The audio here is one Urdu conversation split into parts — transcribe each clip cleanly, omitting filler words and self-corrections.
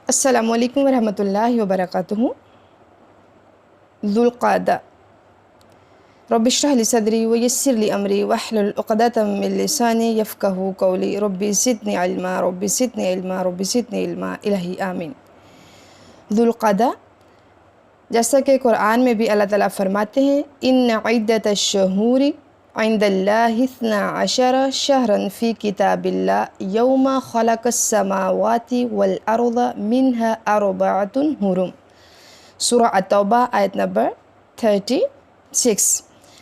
السلام علیکم ورحمۃ اللہ وبرکاتہ۔ ذوالقعدہ رب اشرح لی صدری ویسر لی امری واحلل عقدۃ من لسانی یفقہوا قولی رب زدنی علما رب زدنی علما رب زدنی علما الہی آمین۔ ذوالقعدہ، جیسا کہ قرآن میں بھی اللہ تعالیٰ فرماتے ہیں ان عدۃ الشہور عند اللہ 12 شہرا فی کتاب اللہ یوم خلق السماوات والارض منها 4 حرم۔ سورہ التوبہ آیت نمبر 36۔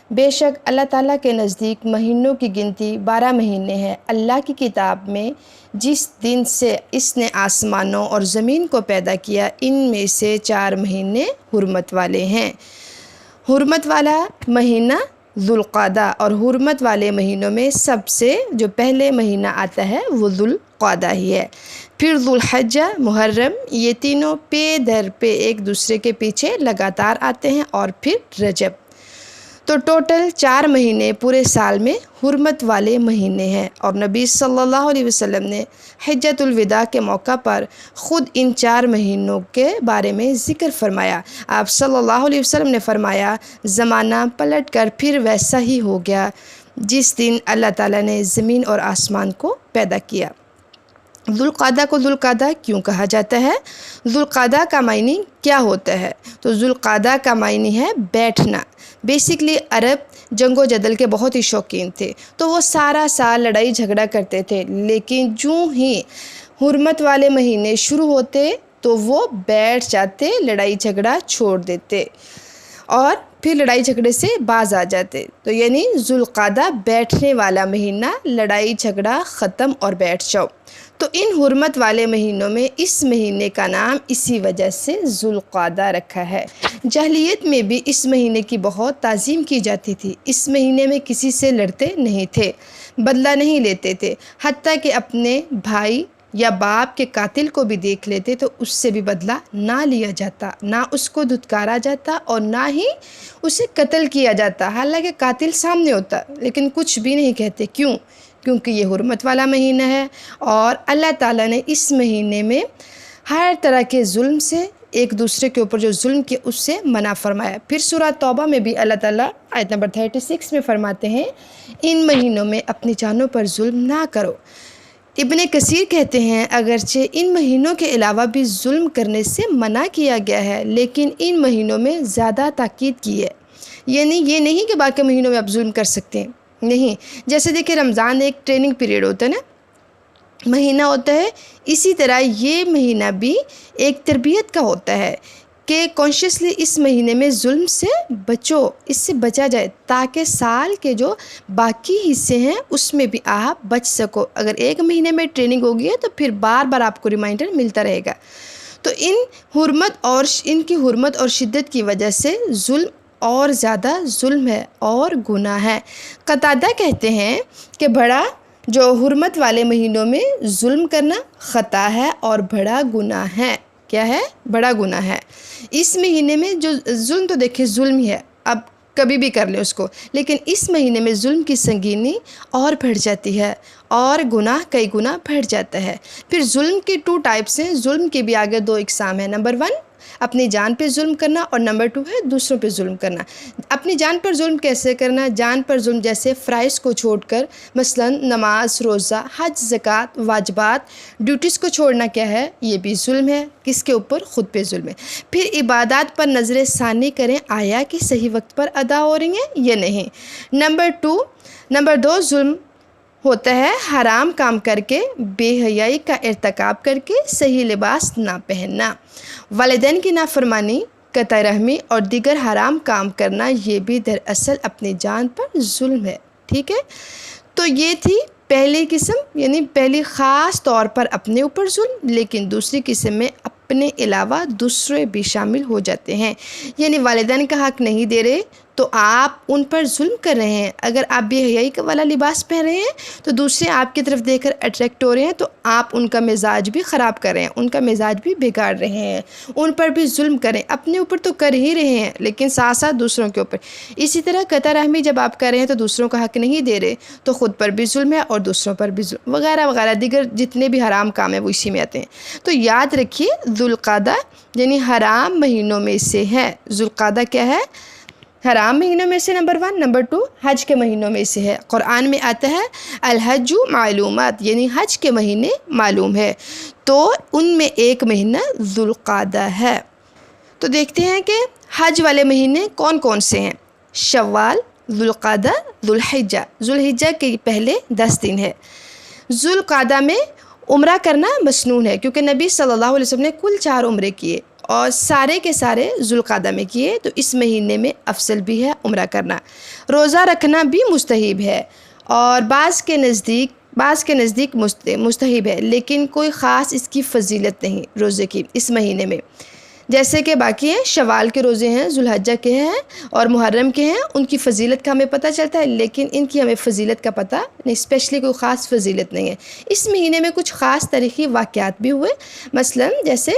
بے شک اللہ تعالیٰ کے نزدیک مہینوں کی گنتی 12 مہینے ہے اللہ کی کتاب میں، جس دن سے اس نے آسمانوں اور زمین کو پیدا کیا ان میں سے 4 مہینے حرمت والے ہیں۔ حرمت والا مہینہ ذوالقعدہ، اور حرمت والے مہینوں میں سب سے جو پہلے مہینہ آتا ہے وہ ذوالقعدہ ہی ہے۔ پھر ذوالحجہ، محرم، یہ تینوں پے در پہ ایک دوسرے کے پیچھے لگاتار آتے ہیں، اور پھر رجب۔ تو ٹوٹل 4 مہینے پورے سال میں حرمت والے مہینے ہیں، اور نبی صلی اللہ علیہ وسلم نے حجۃ الوداع کے موقع پر خود ان 4 مہینوں کے بارے میں ذکر فرمایا۔ آپ صلی اللہ علیہ وسلم نے فرمایا زمانہ پلٹ کر پھر ویسا ہی ہو گیا جس دن اللہ تعالیٰ نے زمین اور آسمان کو پیدا کیا۔ ذوالقعدہ کو ذوالقعدہ کیوں کہا جاتا ہے؟ ذوالقعدہ کا معنی کیا ہوتا ہے؟ تو ذوالقعدہ کا معنی ہے بیٹھنا۔ بیسکلی عرب جنگ و جدل کے بہت ہی شوقین تھے، تو وہ سارا سال لڑائی جھگڑا کرتے تھے، لیکن جو ہی حرمت والے مہینے شروع ہوتے تو وہ بیٹھ جاتے، لڑائی جھگڑا چھوڑ دیتے اور پھر لڑائی جھگڑے سے باز آ جاتے۔ تو یعنی ذوالقعدہ بیٹھنے والا مہینہ، لڑائی جھگڑا ختم اور بیٹھ جاؤ۔ تو ان حرمت والے مہینوں میں اس مہینے کا نام اسی وجہ سے ذوالقعدہ رکھا ہے۔ جاہلیت میں بھی اس مہینے کی بہت تعظیم کی جاتی تھی۔ اس مہینے میں کسی سے لڑتے نہیں تھے، بدلہ نہیں لیتے تھے، حتیٰ کہ اپنے بھائی یا باپ کے قاتل کو بھی دیکھ لیتے تو اس سے بھی بدلہ نہ لیا جاتا، نہ اس کو دھتکارا جاتا اور نہ ہی اسے قتل کیا جاتا، حالانکہ قاتل سامنے ہوتا لیکن کچھ بھی نہیں کہتے۔ کیوں؟ کیونکہ یہ حرمت والا مہینہ ہے، اور اللہ تعالیٰ نے اس مہینے میں ہر طرح کے ظلم سے، ایک دوسرے کے اوپر جو ظلم کیا اس سے منع فرمایا۔ پھر سورہ توبہ میں بھی اللہ تعالیٰ آیت نمبر 36 میں فرماتے ہیں ان مہینوں میں اپنی جانوں پر ظلم نہ کرو۔ ابن کثیر کہتے ہیں اگرچہ ان مہینوں کے علاوہ بھی ظلم کرنے سے منع کیا گیا ہے، لیکن ان مہینوں میں زیادہ تاکید کی ہے۔ یعنی یہ نہیں کہ باقی مہینوں میں آپ ظلم کر سکتے ہیں، نہیں۔ جیسے دیکھیں رمضان ایک ٹریننگ پیریڈ ہوتا ہے نا، مہینہ ہوتا ہے، اسی طرح یہ مہینہ بھی ایک تربیت کا ہوتا ہے کہ کانشیسلی اس مہینے میں ظلم سے بچو، اس سے بچا جائے تاکہ سال کے جو باقی حصے ہیں اس میں بھی آپ بچ سکو۔ اگر ایک مہینے میں ٹریننگ ہوگی ہے تو پھر بار بار آپ کو ریمائنڈر ملتا رہے گا۔ تو ان کی حرمت اور شدت کی وجہ سے ظلم اور زیادہ ظلم ہے اور گناہ ہے۔ قتادہ کہتے ہیں کہ بڑا جو حرمت والے مہینوں میں ظلم کرنا خطا ہے اور بڑا گناہ ہے۔ کیا ہے؟ بڑا گناہ ہے۔ اس مہینے میں جو ظلم، تو دیکھیں ظلم ہی ہے، اب کبھی بھی کر لیں اس کو، لیکن اس مہینے میں ظلم کی سنگینی اور بڑھ جاتی ہے اور گناہ کئی گنا بڑھ جاتا ہے۔ پھر ظلم کے 2 ٹائپس ہیں، ظلم کے بھی آگے 2 اقسام ہیں۔ نمبر 1 اپنی جان پہ ظلم کرنا، اور نمبر 2 ہے دوسروں پہ ظلم کرنا۔ اپنی جان پر ظلم کیسے کرنا؟ جان پر ظلم جیسے فرائض کو چھوڑ کر، مثلا نماز، روزہ، حج، زکوٰۃ، واجبات، ڈیوٹیز کو چھوڑنا کیا ہے؟ یہ بھی ظلم ہے۔ کس کے اوپر؟ خود پہ ظلم ہے۔ پھر عبادات پر نظر ثانی کریں آیا کہ صحیح وقت پر ادا ہو رہی ہیں یا نہیں۔ نمبر 2 ظلم ہوتا ہے حرام کام کر کے، بے حیائی کا ارتکاب کر کے، صحیح لباس نہ پہننا، والدین کی نافرمانی، قطع رحمی اور دیگر حرام کام کرنا، یہ بھی دراصل اپنی جان پر ظلم ہے۔ ٹھیک ہے، تو یہ تھی پہلی قسم، یعنی پہلی خاص طور پر اپنے اوپر ظلم، لیکن دوسری قسم میں اپنے علاوہ دوسرے بھی شامل ہو جاتے ہیں، یعنی والدین کا حق نہیں دے رہے تو آپ ان پر ظلم کر رہے ہیں۔ اگر آپ بے حیائی کا والا لباس پہن رہے ہیں تو دوسرے آپ کی طرف دیکھ کر اٹریکٹ ہو رہے ہیں، تو آپ ان کا مزاج بھی خراب کر رہے ہیں، ان کا مزاج بھی بگاڑ رہے ہیں، ان پر بھی ظلم کریں۔ اپنے اوپر تو کر ہی رہے ہیں لیکن ساتھ ساتھ دوسروں کے اوپر۔ اسی طرح قطع رحمی جب آپ کر رہے ہیں تو دوسروں کا حق نہیں دے رہے، تو خود پر بھی ظلم ہے اور دوسروں پر بھی ظلم، وغیرہ وغیرہ دیگر جتنے بھی حرام کام ہیں وہ اسی میں آتے ہیں۔ تو یاد رکھیے ذوالقعدہ یعنی حرام مہینوں میں سے ہے۔ ذوالقعدہ کیا ہے؟ حرام مہینوں میں سے نمبر 1، نمبر 2 حج کے مہینوں میں سے ہے۔ قرآن میں آتا ہے الحج معلومات، یعنی حج کے مہینے معلوم ہے، تو ان میں ایک مہینہ ذوالقعدہ ہے۔ تو دیکھتے ہیں کہ حج والے مہینے کون کون سے ہیں۔ شوال، ذوالقعدہ، ذوالحجہ۔ ذوالحجہ کے پہلے 10 دن ہے۔ ذوالقعدہ میں عمرہ کرنا مسنون ہے کیونکہ نبی صلی اللہ علیہ وسلم نے کل 4 عمرے کیے اور سارے کے سارے ذوالقعدہ میں کیے، تو اس مہینے میں افضل بھی ہے عمرہ کرنا۔ روزہ رکھنا بھی مستحب ہے اور بعض کے نزدیک مستحب ہے، لیکن کوئی خاص اس کی فضیلت نہیں روزے کی اس مہینے میں، جیسے کہ باقی ہیں شوال کے روزے ہیں، ذوالحجہ کے ہیں اور محرم کے ہیں، ان کی فضیلت کا ہمیں پتہ چلتا ہے، لیکن ان کی ہمیں فضیلت کا پتہ نہیں، اسپیشلی کوئی خاص فضیلت نہیں ہے۔ اس مہینے میں کچھ خاص تاریخی واقعات بھی ہوئے، مثلا جیسے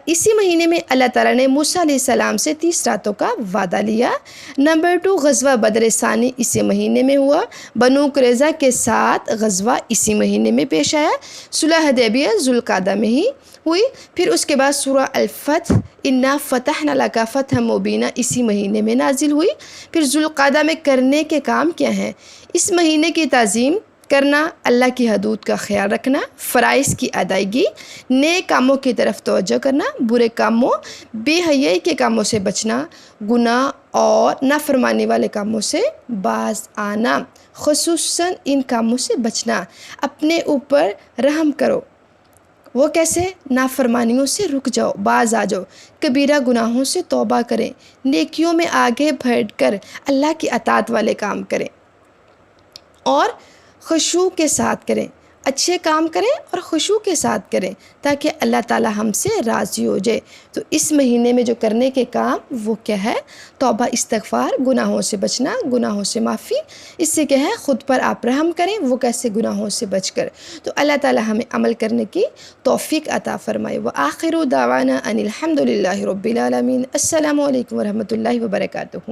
اسی مہینے میں اللہ تعالیٰ نے موسیٰ علیہ السلام سے 30 راتوں کا وعدہ لیا۔ نمبر 2 غزوہ بدر ثانی اسی مہینے میں ہوا۔ بنو قریظہ کے ساتھ غزوہ اسی مہینے میں پیش آیا۔ صلح حدیبیہ ذوالقعدہ میں ہی ہوئی۔ پھر اس کے بعد سورہ الفتح انا فتحنا لک فتحا مبینا اسی مہینے میں نازل ہوئی۔ پھر ذوالقعدہ میں کرنے کے کام کیا ہیں؟ اس مہینے کی تعظیم کرنا، اللہ کی حدود کا خیال رکھنا، فرائض کی ادائیگی، نیک کاموں کی طرف توجہ کرنا، برے کاموں بے حیائی کے کاموں سے بچنا، گناہ اور نافرمانی والے کاموں سے باز آنا، خصوصاً ان کاموں سے بچنا۔ اپنے اوپر رحم کرو۔ وہ کیسے؟ نافرمانیوں سے رک جاؤ، باز آ جاؤ، کبیرہ گناہوں سے توبہ کریں، نیکیوں میں آگے بڑھ کر اللہ کی اطاعت والے کام کریں اور خشوع کے ساتھ کریں، اچھے کام کریں اور خشوع کے ساتھ کریں تاکہ اللہ تعالی ہم سے راضی ہو جائے۔ تو اس مہینے میں جو کرنے کے کام وہ کیا ہے؟ توبہ، استغفار، گناہوں سے بچنا، گناہوں سے معافی۔ اس سے کیا ہے؟ خود پر آپ رحم کریں، وہ کیسے؟ گناہوں سے بچ کر۔ تو اللہ تعالی ہمیں عمل کرنے کی توفیق عطا فرمائے۔ وآخر دعوانا ان الحمد للہ رب العالمین۔ السلام علیکم ورحمۃ اللہ وبرکاتہ۔